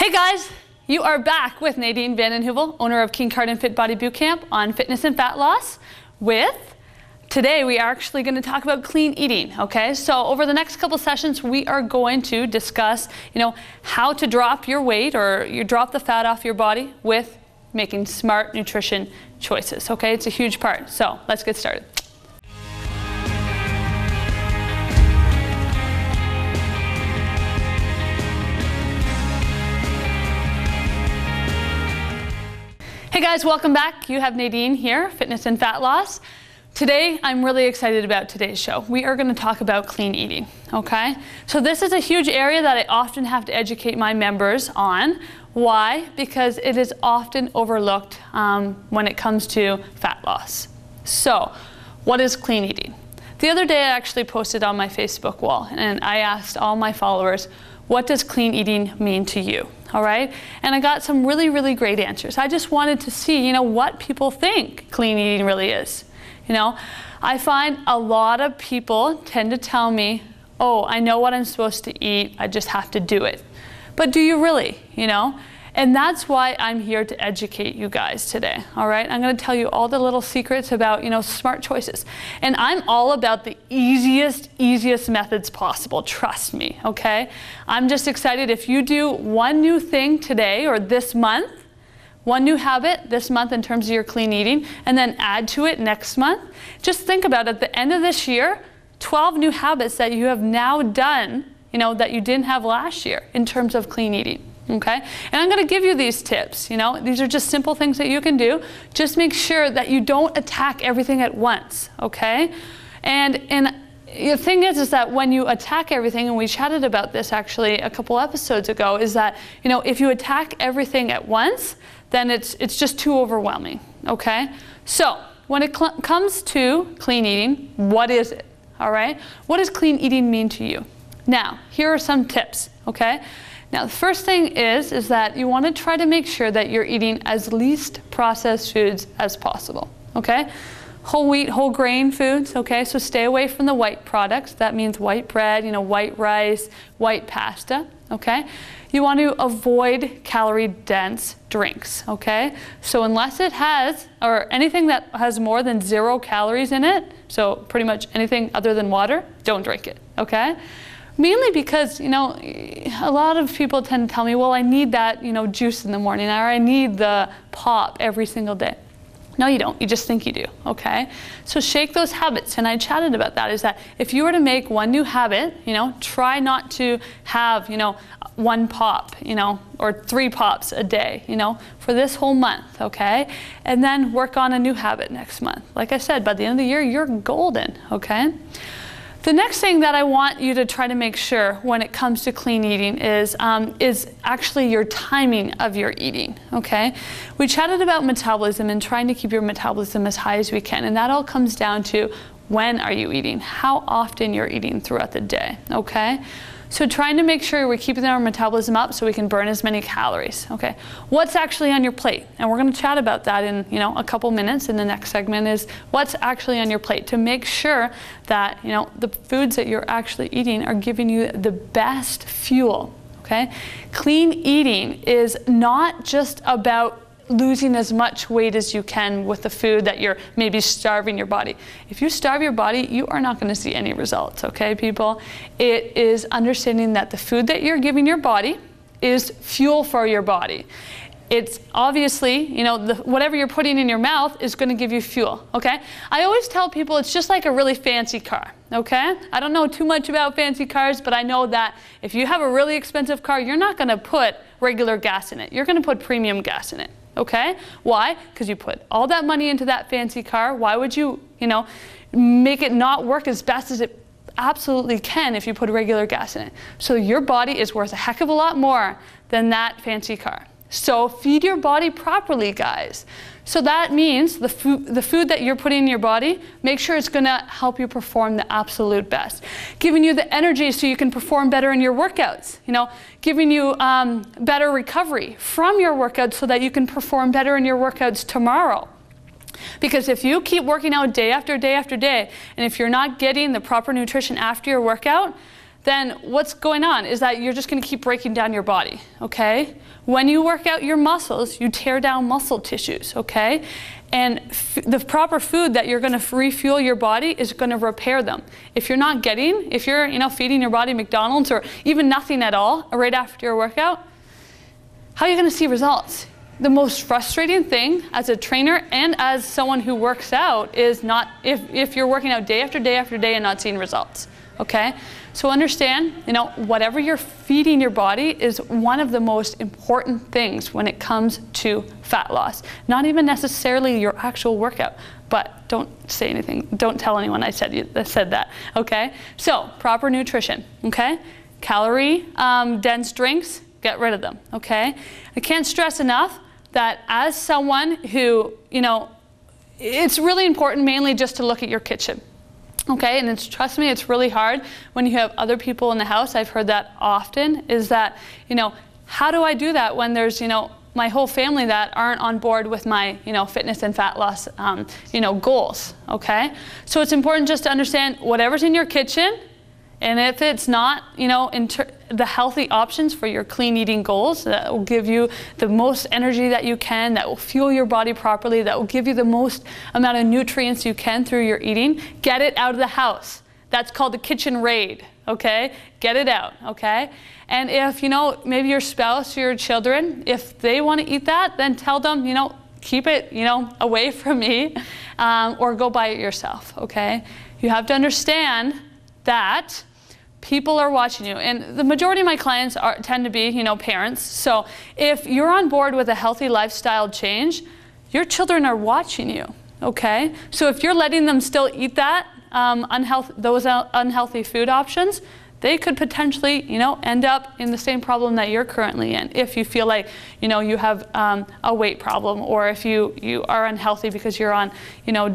Hey guys, you are back with Nadine Vandenheuvel, owner of Kincardine Fit Body Bootcamp on fitness and fat loss today we are actually going to talk about clean eating, okay? So over the next couple sessions we are going to discuss, how to drop your weight or you drop the fat off your body with making smart nutrition choices, okay? It's a huge part. So let's get started. Hey guys, welcome back. You have Nadine here, Fitness and Fat Loss. Today, I'm really excited about today's show. We are going to talk about clean eating, okay? So this is a huge area that I often have to educate my members on. Why? Because it is often overlooked when it comes to fat loss. So, what is clean eating? The other day, I actually posted on my Facebook wall, and I asked all my followers, what does clean eating mean to you? All right, and I got some really, really great answers. I just wanted to see, what people think clean eating really is. I find a lot of people tend to tell me, oh, I know what I'm supposed to eat, I just have to do it. But do you really, And that's why I'm here to educate you guys today, all right? I'm gonna tell you all the little secrets about, smart choices. And I'm all about the easiest methods possible, trust me, okay? I'm just excited if you do one new thing today or this month, one new habit this month in terms of your clean eating, and then add to it next month. Just think about at the end of this year, 12 new habits that you have now done, that you didn't have last year in terms of clean eating. Okay, and I'm going to give you these tips. These are just simple things that you can do. Just make sure that you don't attack everything at once. Okay, and the thing is that when you attack everything, and we chatted about this actually a couple episodes ago, is that if you attack everything at once, then it's just too overwhelming. Okay, so when it comes to clean eating, what is it? All right, what does clean eating mean to you? Now, here are some tips. Okay. Now, the first thing is that you want to try to make sure that you're eating as least processed foods as possible, okay? Whole wheat, whole grain foods, okay? So stay away from the white products. That means white bread, white rice, white pasta, okay? You want to avoid calorie-dense drinks, okay? So unless it has, or anything that has more than 0 calories in it, so pretty much anything other than water, don't drink it, okay? Mainly because, a lot of people tend to tell me, well, I need that, juice in the morning, or I need the pop every single day. No, you don't. You just think you do, okay? So shake those habits, and I chatted about that, is that if you were to make one new habit, try not to have, 1 pop, or 3 pops a day, for this whole month, okay? And then work on a new habit next month. Like I said, by the end of the year, you're golden, okay? The next thing that I want you to try to make sure when it comes to clean eating is actually your timing of your eating, okay? We chatted about metabolism and trying to keep your metabolism as high as we can, and that all comes down to when are you eating, how often you're eating throughout the day, okay? So trying to make sure we're keeping our metabolism up so we can burn as many calories, okay? What's actually on your plate? And we're gonna chat about that in, a couple minutes in the next segment, is what's actually on your plate, to make sure that, the foods that you're actually eating are giving you the best fuel, okay? Clean eating is not just about losing as much weight as you can with the food that you're maybe starving your body. If you starve your body, you are not going to see any results, okay, people? It is understanding that the food that you're giving your body is fuel for your body. It's obviously, whatever you're putting in your mouth is going to give you fuel, okay? I always tell people it's just like a really fancy car, okay? I don't know too much about fancy cars, but I know that if you have a really expensive car, you're not going to put regular gas in it. You're going to put premium gas in it. Okay? Why? Because you put all that money into that fancy car. Why would you, make it not work as best as it absolutely can if you put regular gas in it? So your body is worth a heck of a lot more than that fancy car. So feed your body properly, guys. So that means the food that you're putting in your body, make sure it's going to help you perform the absolute best. Giving you the energy so you can perform better in your workouts. Giving you better recovery from your workouts so that you can perform better in your workouts tomorrow. Because if you keep working out day after day after day, and if you're not getting the proper nutrition after your workout, then what's going on is that you're just going to keep breaking down your body, okay? When you work out your muscles, you tear down muscle tissues, okay? And the proper food that you're going to refuel your body is going to repair them. If you're not getting, if you're feeding your body McDonald's or even nothing at all right after your workout, how are you going to see results? The most frustrating thing as a trainer and as someone who works out is not if you're working out day after day after day and not seeing results, okay? So understand, whatever you're feeding your body is one of the most important things when it comes to fat loss. Not even necessarily your actual workout, but don't say anything. Don't tell anyone I said that, okay? So, proper nutrition, okay? Calorie dense drinks, get rid of them, okay? I can't stress enough that as someone who, it's really important mainly just to look at your kitchen. Okay, and trust me, it's really hard when you have other people in the house. I've heard that often, is that, how do I do that when there's, my whole family that aren't on board with my, fitness and fat loss, goals, okay? So it's important just to understand whatever's in your kitchen, and if it's not, the healthy options for your clean eating goals that will give you the most energy that you can, that will fuel your body properly, that will give you the most amount of nutrients you can through your eating, get it out of the house. That's called the kitchen raid, okay? Get it out, okay? And if, maybe your spouse or your children, if they want to eat that, then tell them, keep it, away from me, or go buy it yourself, okay? You have to understand that people are watching you, and the majority of my clients tend to be, parents. So if you're on board with a healthy lifestyle change, your children are watching you, okay? So if you're letting them still eat that those unhealthy food options, they could potentially, end up in the same problem that you're currently in. If you feel like, you have a weight problem, or if you are unhealthy because you're on,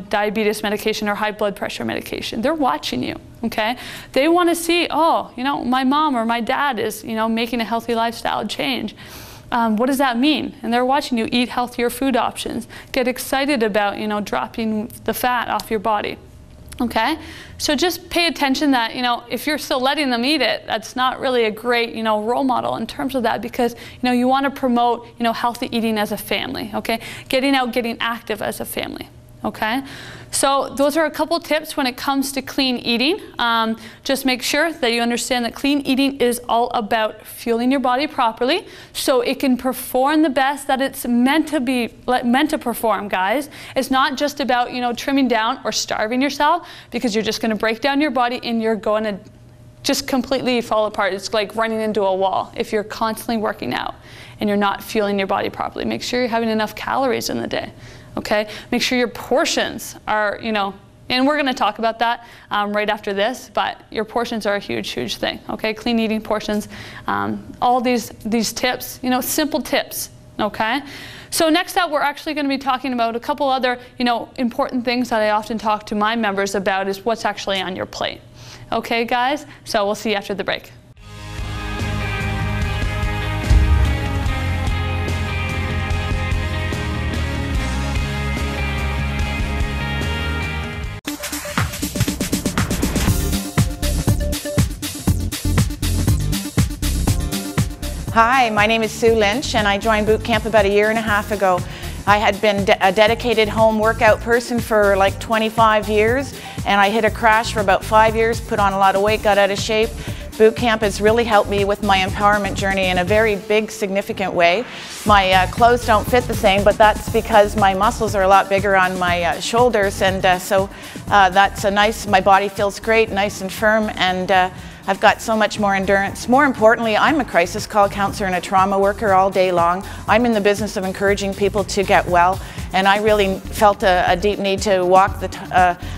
diabetes medication or high blood pressure medication, they're watching you, okay? They want to see, oh, my mom or my dad is, making a healthy lifestyle change. What does that mean? And they're watching you eat healthier food options, get excited about, dropping the fat off your body. Okay, so just pay attention that, if you're still letting them eat it, that's not really a great, role model in terms of that, because, you want to promote, healthy eating as a family, okay? Getting out, getting active as a family, okay? So those are a couple tips when it comes to clean eating. Just make sure that you understand that clean eating is all about fueling your body properly so it can perform the best that it's meant to perform, guys. It's not just about, trimming down or starving yourself, because you're just going to break down your body and you're going to just completely fall apart. It's like running into a wall if you're constantly working out and you're not fueling your body properly. Make sure you're having enough calories in the day. Okay, make sure your portions are, and we're going to talk about that right after this, but your portions are a huge, huge thing, okay? Clean eating portions, all these tips, simple tips, okay? So next up, we're actually going to be talking about a couple other, important things that I often talk to my members about is what's actually on your plate. Okay, guys? So we'll see you after the break. Hi, my name is Sue Lynch, and I joined boot camp about 1.5 years ago. I had been a dedicated home workout person for like 25 years, and I hit a crash for about 5 years, put on a lot of weight, got out of shape. Boot camp has really helped me with my empowerment journey in a very big, significant way. My clothes don't fit the same, but that's because my muscles are a lot bigger on my shoulders, and so that's my body feels great, nice and firm, and I've got so much more endurance. More importantly, I'm a crisis call counselor and a trauma worker all day long. I'm in the business of encouraging people to get well, and I really felt a deep need to walk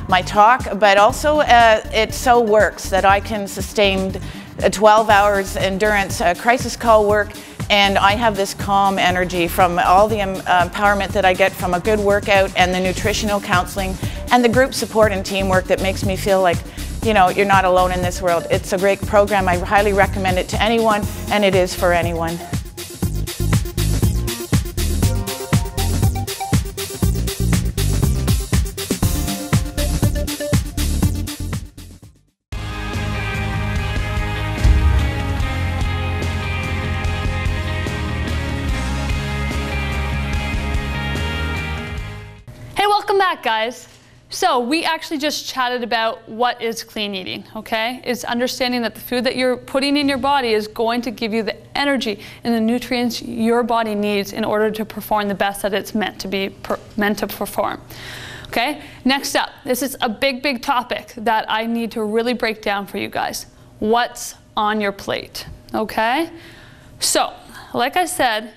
my talk, but also it so works that I can sustain 12 hours endurance crisis call work, and I have this calm energy from all the empowerment that I get from a good workout and the nutritional counseling and the group support and teamwork that makes me feel like you're not alone in this world. It's a great program. I highly recommend it to anyone, and it is for anyone. Welcome back, guys. So we actually just chatted about what is clean eating, okay? It's understanding that the food that you're putting in your body is going to give you the energy and the nutrients your body needs in order to perform the best that it's meant to perform. Okay, next up, this is a big topic that I need to really break down for you guys. What's on your plate, okay? So, like I said,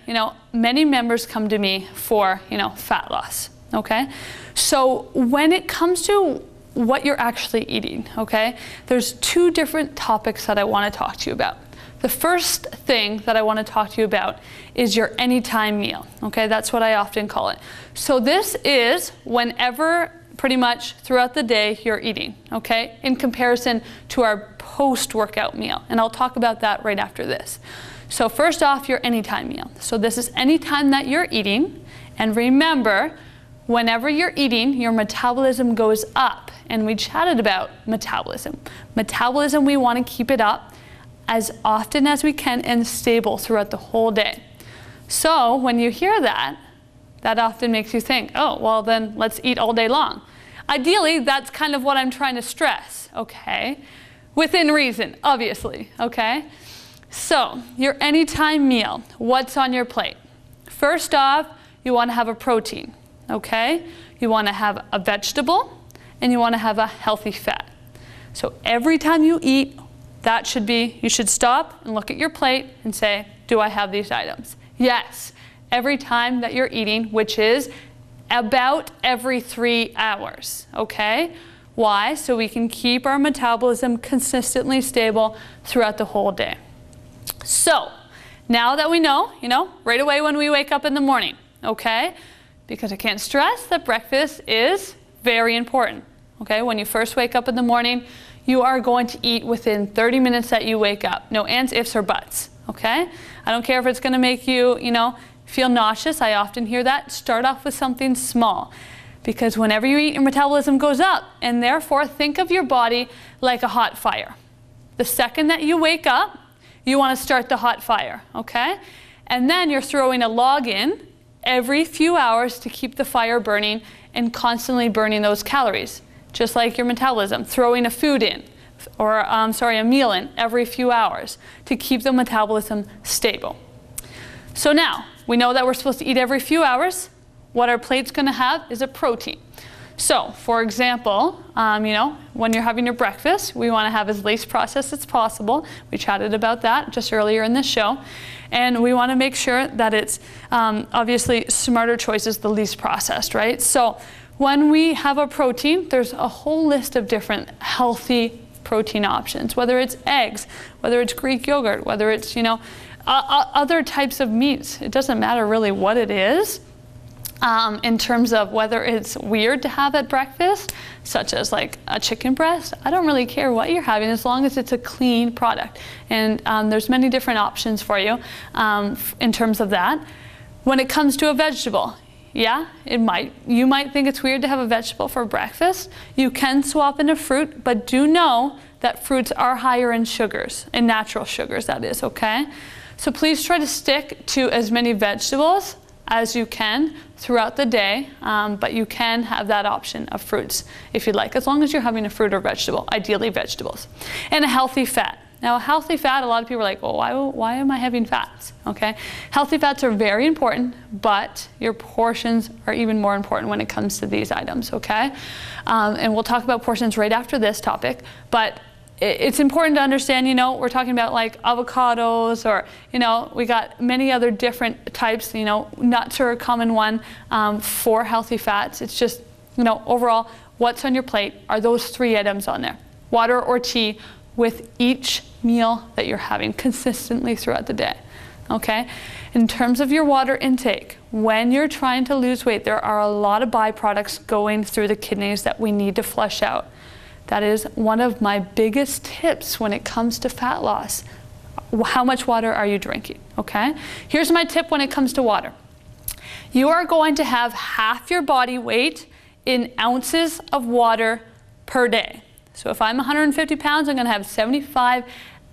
many members come to me for, fat loss, okay? So when it comes to what you're actually eating, okay, there's two different topics that I want to talk to you about. The first thing that I want to talk to you about is your anytime meal, okay? That's what I often call it. So this is whenever, pretty much throughout the day, you're eating, okay? In comparison to our post-workout meal. And I'll talk about that right after this. So first off, your anytime meal. So this is anytime that you're eating. And remember, whenever you're eating, your metabolism goes up. And we chatted about metabolism. Metabolism, we want to keep it up as often as we can and stable throughout the whole day. So when you hear that, that often makes you think, oh, well then let's eat all day long. Ideally, that's kind of what I'm trying to stress, okay? Within reason, obviously, okay? So your anytime meal, what's on your plate? First off, you want to have a protein, okay? You want to have a vegetable and you want to have a healthy fat. So every time you eat, that should be, you should stop and look at your plate and say, do I have these items? Yes, every time that you're eating, which is about every 3 hours, okay? Why? So we can keep our metabolism consistently stable throughout the whole day. So, now that we know, right away when we wake up in the morning, okay? Because I can't stress that breakfast is very important, okay? When you first wake up in the morning, you are going to eat within 30 minutes that you wake up. No ands, ifs, or buts, okay? I don't care if it's gonna make you, feel nauseous. I often hear that. Start off with something small. Because whenever you eat, your metabolism goes up. And therefore, think of your body like a hot fire. The second that you wake up, you want to start the hot fire, okay? And then you're throwing a log in every few hours to keep the fire burning and constantly burning those calories. Just like your metabolism, throwing a food in, or a meal in every few hours to keep the metabolism stable. So now, we know that we're supposed to eat every few hours. What our plate's gonna have is a protein. So, for example, when you're having your breakfast, we want to have as least processed as possible. We chatted about that just earlier in this show. And we want to make sure that it's obviously smarter choices, the least processed, right? So when we have a protein, there's a whole list of different healthy protein options, whether it's eggs, whether it's Greek yogurt, whether it's, other types of meats. It doesn't matter really what it is. In terms of whether it's weird to have at breakfast, such as like a chicken breast, I don't really care what you're having as long as it's a clean product. And there's many different options for you in terms of that. When it comes to a vegetable, yeah, you might think it's weird to have a vegetable for breakfast. You can swap in a fruit, but do know that fruits are higher in sugars, in natural sugars that is, okay? So please try to stick to as many vegetables as you can throughout the day, but you can have that option of fruits if you'd like, as long as you're having a fruit or vegetable, ideally vegetables. And a healthy fat. Now a healthy fat, a lot of people are like, well, why am I having fats? Okay, healthy fats are very important, but your portions are even more important when it comes to these items, okay? And we'll talk about portions right after this topic, but it's important to understand, we're talking about like avocados or, we got many other different types, nuts are a common one for healthy fats. It's just, overall, what's on your plate are those 3 items on there. Water or tea with each meal that you're having consistently throughout the day, okay? In terms of your water intake, when you're trying to lose weight, there are a lot of byproducts going through the kidneys that we need to flush out. That is one of my biggest tips when it comes to fat loss. How much water are you drinking, okay? Here's my tip when it comes to water. You are going to have half your body weight in ounces of water per day. So if I'm 150 pounds, I'm gonna have 75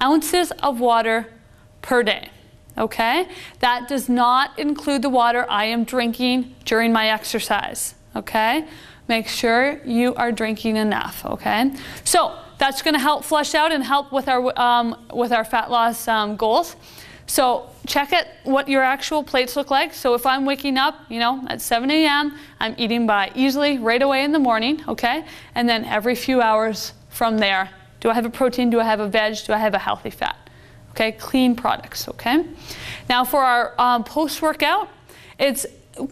ounces of water per day, okay? That does not include the water I am drinking during my exercise, okay? make sure you are drinking enough, okay? So that's gonna help flush out and help with our fat loss goals. So check it, what your actual plates look like. So if I'm waking up, you know, at 7 a.m., I'm eating by easily right away in the morning, okay? And then every few hours from there, do I have a protein, do I have a veg, do I have a healthy fat? Okay, clean products, okay? Now for our post-workout, it's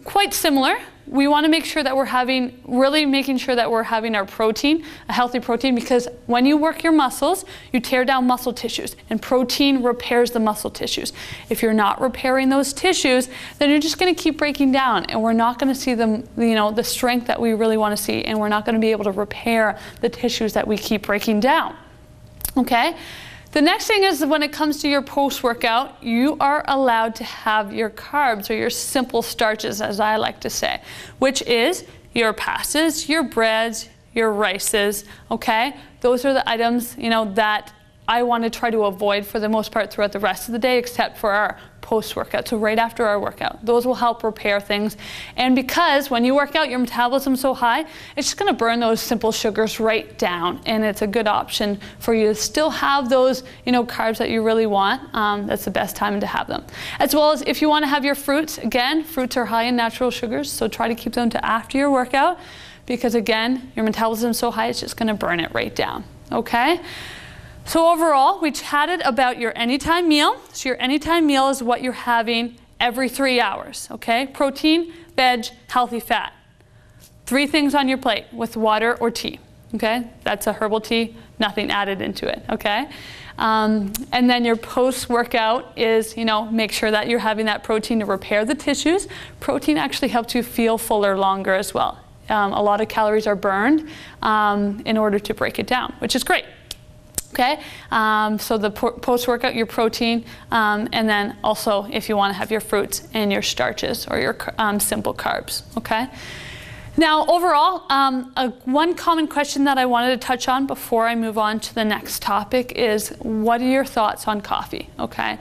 quite similar. We want to make sure that we're really making sure that we're having our protein, a healthy protein, because when you work your muscles, you tear down muscle tissues, and protein repairs the muscle tissues. If you're not repairing those tissues, then you're just going to keep breaking down, and we're not going to see the strength that we really want to see, and we're not going to be able to repair the tissues that we keep breaking down. Okay? The next thing is, when it comes to your post-workout, you are allowed to have your carbs, or your simple starches, as I like to say, which is your pastas, your breads, your rices, okay? Those are the items, you know, that I want to try to avoid for the most part throughout the rest of the day, except for our post-workout, so right after our workout. Those will help repair things. And because when you work out, your metabolism's so high, it's just going to burn those simple sugars right down, and it's a good option for you to still have those, you know, carbs that you really want. That's the best time to have them. As well as if you want to have your fruits, again, fruits are high in natural sugars, so try to keep them to after your workout, because again, your metabolism's so high, it's just going to burn it right down, okay? So overall, we chatted about your anytime meal. So your anytime meal is what you're having every 3 hours, okay? Protein, veg, healthy fat. 3 things on your plate with water or tea, okay? That's a herbal tea, nothing added into it, okay? And then your post-workout is, you know, make sure that you're having that protein to repair the tissues. Protein actually helps you feel fuller longer as well. A lot of calories are burned in order to break it down, which is great. Okay, so the post-workout, your protein, and then also if you want to have your fruits and your starches or your simple carbs, okay? Now overall, one common question that I wanted to touch on before I move on to the next topic is, what are your thoughts on coffee, okay?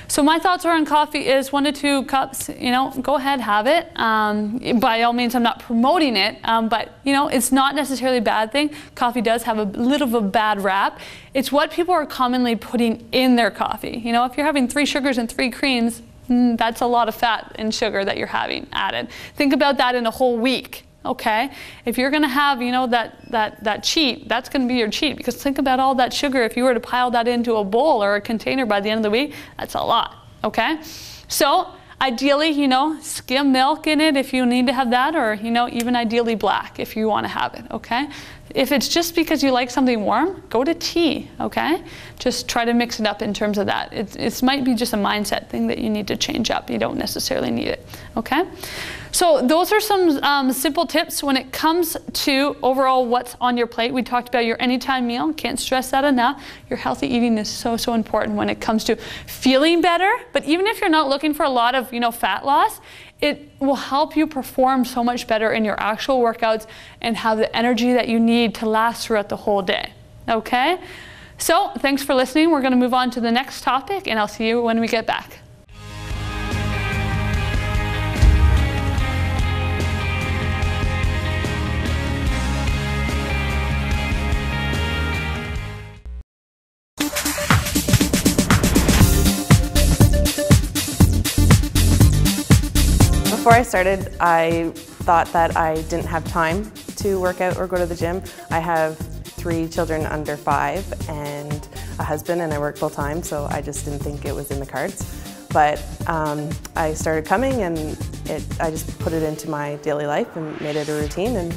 So my thoughts on coffee is 1 to 2 cups, you know, go ahead, have it. By all means, I'm not promoting it, but you know, it's not necessarily a bad thing. Coffee does have a little of a bad rap. It's what people are commonly putting in their coffee. You know, if you're having 3 sugars and 3 creams, that's a lot of fat and sugar that you're having added. Think about that in a whole week. Okay, if you're going to have, you know, that cheat, that's going to be your cheat, because think about all that sugar. If you were to pile that into a bowl or a container by the end of the week, that's a lot. Okay, so ideally, you know, skim milk in it if you need to have that, or, you know, even ideally black if you want to have it. Okay, if it's just because you like something warm, go to tea. Okay, just try to mix it up in terms of that. It might be just a mindset thing that you need to change up. You don't necessarily need it. Okay. So those are some simple tips when it comes to overall what's on your plate. We talked about your anytime meal. Can't stress that enough. Your healthy eating is so, so important when it comes to feeling better. But even if you're not looking for a lot of, you know, fat loss, it will help you perform so much better in your actual workouts and have the energy that you need to last throughout the whole day. Okay? So thanks for listening. We're going to move on to the next topic, and I'll see you when we get back. Before I started, I thought that I didn't have time to work out or go to the gym. I have 3 children under 5 and a husband, and I work full time, so I just didn't think it was in the cards. But I started coming, and I just put it into my daily life and made it a routine, and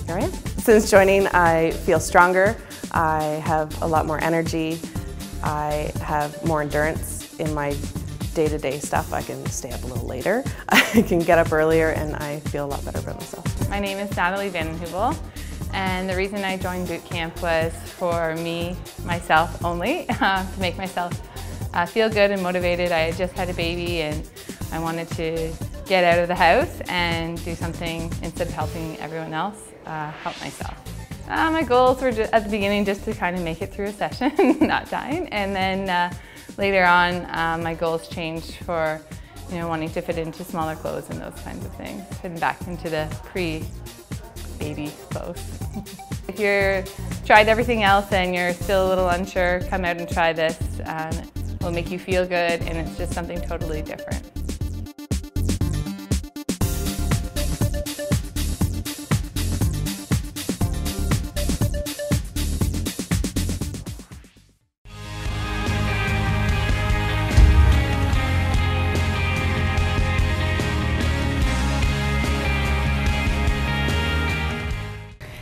here I am. Since joining, I feel stronger. I have a lot more energy. I have more endurance in my day-to-day stuff. I can stay up a little later. I can get up earlier, and I feel a lot better about myself. My name is Natalie Van Hubel, and the reason I joined boot camp was for myself only, to make myself feel good and motivated. I had just had a baby, and I wanted to get out of the house and do something instead of helping everyone else, help myself. My goals were at the beginning just to kind of make it through a session, not dying, and then later on, my goals changed for, you know, wanting to fit into smaller clothes and those kinds of things, fitting back into the baby clothes. If you've tried everything else and you're still a little unsure, come out and try this. It will make you feel good, and it's just something totally different.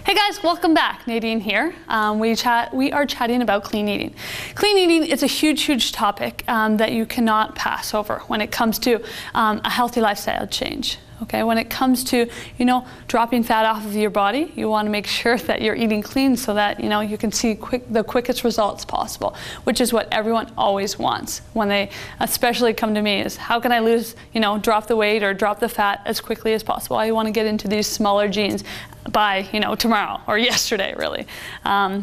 Hey guys, welcome back. Nadine here. We are chatting about clean eating. Clean eating is a huge topic that you cannot pass over when it comes to a healthy lifestyle change. Okay, when it comes to, dropping fat off of your body, you want to make sure that you're eating clean so that, you can see the quickest results possible, which is what everyone always wants when they especially come to me is, how can I lose, drop the weight or drop the fat as quickly as possible? I want to get into these smaller jeans by, tomorrow or yesterday, really.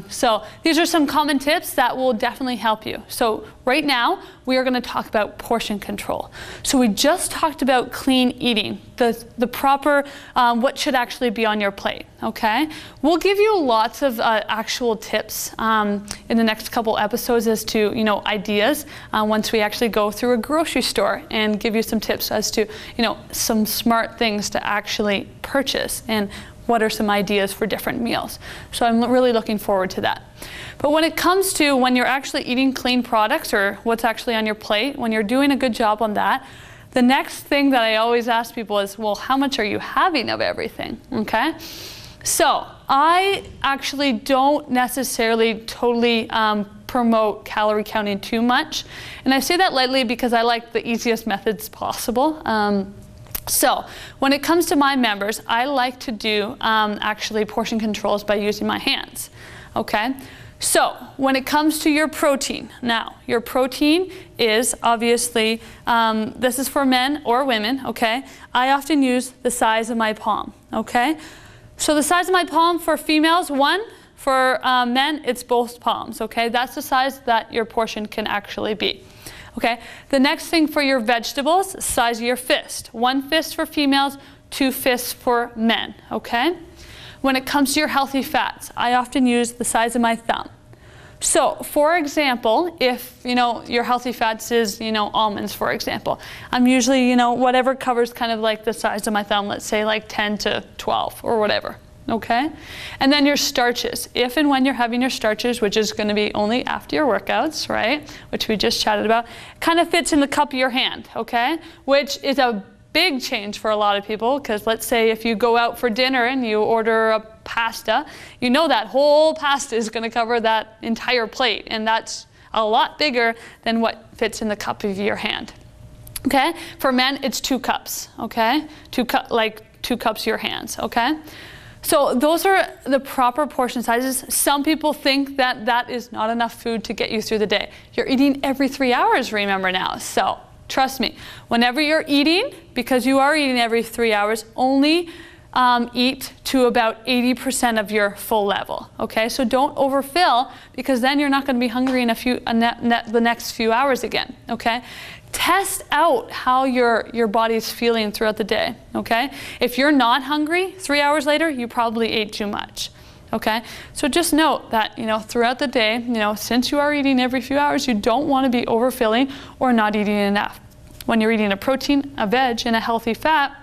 So these are some common tips that will definitely help you. So right now, we are going to talk about portion control. So we just talked about clean eating, the proper, what should actually be on your plate, okay? We'll give you lots of actual tips in the next couple episodes as to, ideas once we actually go through a grocery store and give you some tips as to, some smart things to actually purchase and what are some ideas for different meals. So I'm really looking forward to that. But when it comes to when you're actually eating clean products or what's actually on your plate, when you're doing a good job on that, the next thing that I always ask people is, well, how much are you having of everything, okay? So I actually don't necessarily totally promote calorie counting too much. And I say that lightly because I like the easiest methods possible. So when it comes to my members, I like to do actually portion controls by using my hands, okay? So when it comes to your protein, now your protein is obviously, this is for men or women, okay? I often use the size of my palm, okay? So the size of my palm for females, for men, it's both palms, okay? That's the size that your portion can actually be. Okay, the next thing for your vegetables, size of your fist. 1 fist for females, 2 fists for men, okay? When it comes to your healthy fats, I often use the size of my thumb. So, for example, if, your healthy fats is, almonds, for example, I'm usually, whatever covers kind of like the size of my thumb, let's say like 10 to 12 or whatever. Okay? And then your starches. If and when you're having your starches, which is going to be only after your workouts, right? Which we just chatted about, kind of fits in the cup of your hand, okay? Which is a big change for a lot of people, because let's say if you go out for dinner and you order a pasta, that whole pasta is going to cover that entire plate, and that's a lot bigger than what fits in the cup of your hand. Okay? For men, it's 2 cups, okay? 2 cups of your hands, okay? So those are the proper portion sizes. Some people think that that is not enough food to get you through the day. You're eating every 3 hours, remember now. So trust me, whenever you're eating, because you are eating every 3 hours, only eat to about 80% of your full level. Okay, so don't overfill, because then you're not going to be hungry in the next few hours again. Okay. Test out how your body's feeling throughout the day, okay? If you're not hungry 3 hours later, you probably ate too much, okay? So just note that, throughout the day, since you are eating every few hours, you don't want to be overfilling or not eating enough. When you're eating a protein, a veg, and a healthy fat,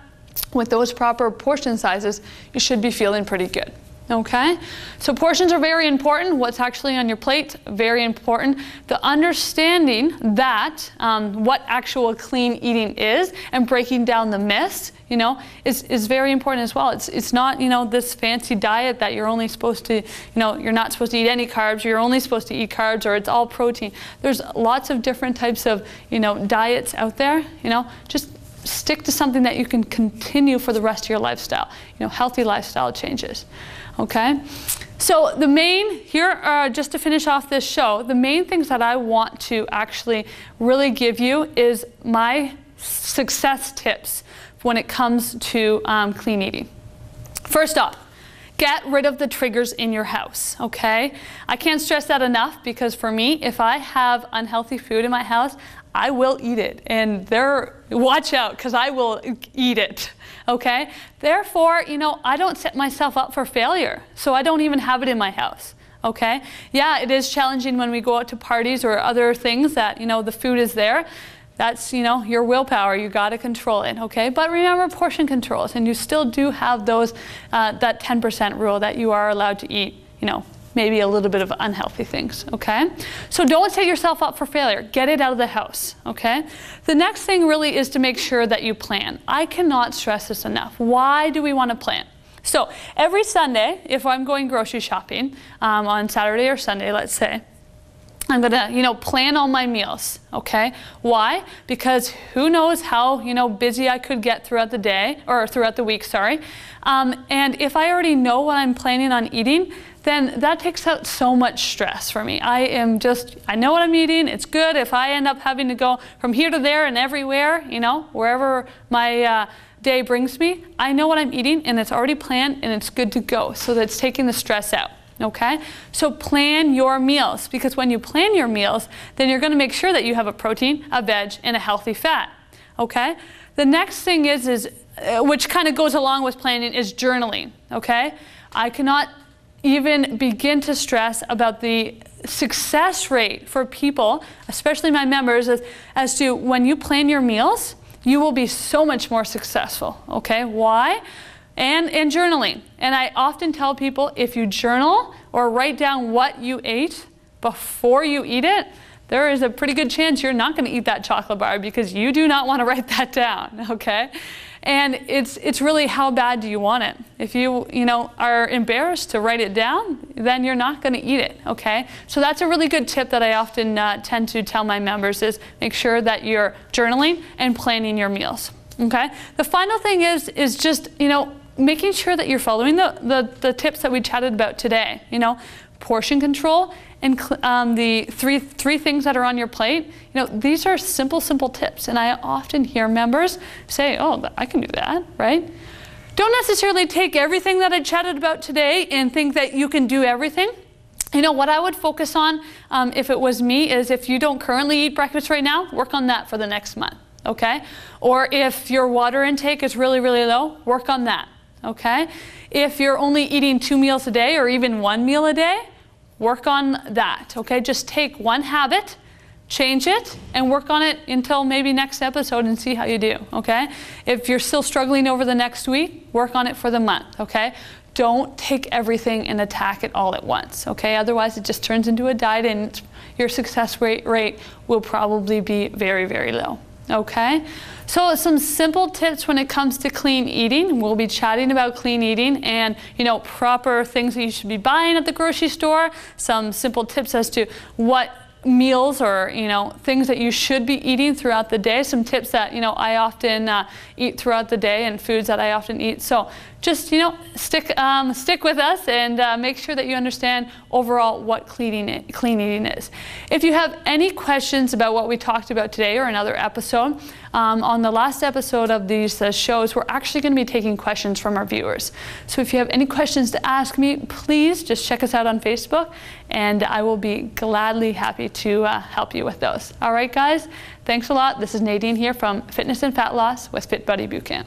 with those proper portion sizes, you should be feeling pretty good. Okay, so portions are very important. What's actually on your plate, very important. The understanding that what actual clean eating is and breaking down the myths, is very important as well. It's not, this fancy diet that you're only supposed to, you're not supposed to eat any carbs, or you're only supposed to eat carbs, or it's all protein. There's lots of different types of, diets out there, just stick to something that you can continue for the rest of your lifestyle, healthy lifestyle changes. Okay, so just to finish off this show, the main things that I want to actually really give you is my success tips when it comes to clean eating. First off, get rid of the triggers in your house, okay? I can't stress that enough, because for me, if I have unhealthy food in my house, I will eat it. And watch out, because I will eat it, okay? Therefore, you know, I don't set myself up for failure. So I don't even have it in my house, okay? Yeah, it is challenging when we go out to parties or other things that, you know, the food is there. That's, you know, your willpower. You got to control it, okay? But remember portion controls, and you still do have those, that 10% rule that you are allowed to eat, you know, maybe a little bit of unhealthy things, okay? So don't set yourself up for failure. Get it out of the house, okay? The next thing really is to make sure that you plan. I cannot stress this enough. Why do we want to plan? So every Sunday, if I'm going grocery shopping on Saturday or Sunday, let's say, I'm gonna, you know, plan all my meals, okay? Why? Because who knows how, you know, busy I could get throughout the day, or throughout the week, sorry. And if I already know what I'm planning on eating, then that takes out so much stress for me. I know what I'm eating, it's good. If I end up having to go from here to there and everywhere, you know, wherever my day brings me, I know what I'm eating and it's already planned and it's good to go. So that's taking the stress out. Okay, so plan your meals, because when you plan your meals, then you're going to make sure that you have a protein, a veg, and a healthy fat. Okay, the next thing is which kind of goes along with planning, is journaling. Okay, I cannot even begin to stress about the success rate for people, especially my members, as to when you plan your meals, you will be so much more successful. Okay, why? And journaling. And I often tell people, if you journal or write down what you ate before you eat it, there is a pretty good chance you're not going to eat that chocolate bar, because you do not want to write that down, okay? And it's really, how bad do you want it? If you know, are embarrassed to write it down, then you're not going to eat it, okay? So that's a really good tip that I often tend to tell my members, is make sure that you're journaling and planning your meals, okay? The final thing is just, you know, making sure that you're following the tips that we chatted about today. You know, portion control and the three things that are on your plate. You know, these are simple tips, and I often hear members say, "Oh, I can do that," right? Don't necessarily take everything that I chatted about today and think that you can do everything. You know, what I would focus on, if it was me, is if you don't currently eat breakfast right now, work on that for the next month, okay? Or if your water intake is really low, work on that. Okay? If you're only eating 2 meals a day or even 1 meal a day, work on that. Okay? Just take one habit, change it, and work on it until maybe next episode and see how you do. Okay? If you're still struggling over the next week, work on it for the month. Okay? Don't take everything and attack it all at once. Okay? Otherwise, it just turns into a diet and your success rate will probably be very low. Okay? So some simple tips when it comes to clean eating. We'll be chatting about clean eating and, you know, proper things that you should be buying at the grocery store. Some simple tips as to what meals or, you know, things that you should be eating throughout the day. Some tips that, you know, I often eat throughout the day, and foods that I often eat. So just, you know, stick with us and make sure that you understand overall what clean eating is. If you have any questions about what we talked about today or another episode, on the last episode of these shows, we're actually going to be taking questions from our viewers. So if you have any questions to ask me, please just check us out on Facebook, and I will be gladly happy to help you with those. All right, guys, thanks a lot. This is Nadine here from Fitness and Fat Loss with Fit Buddy Bootcamp.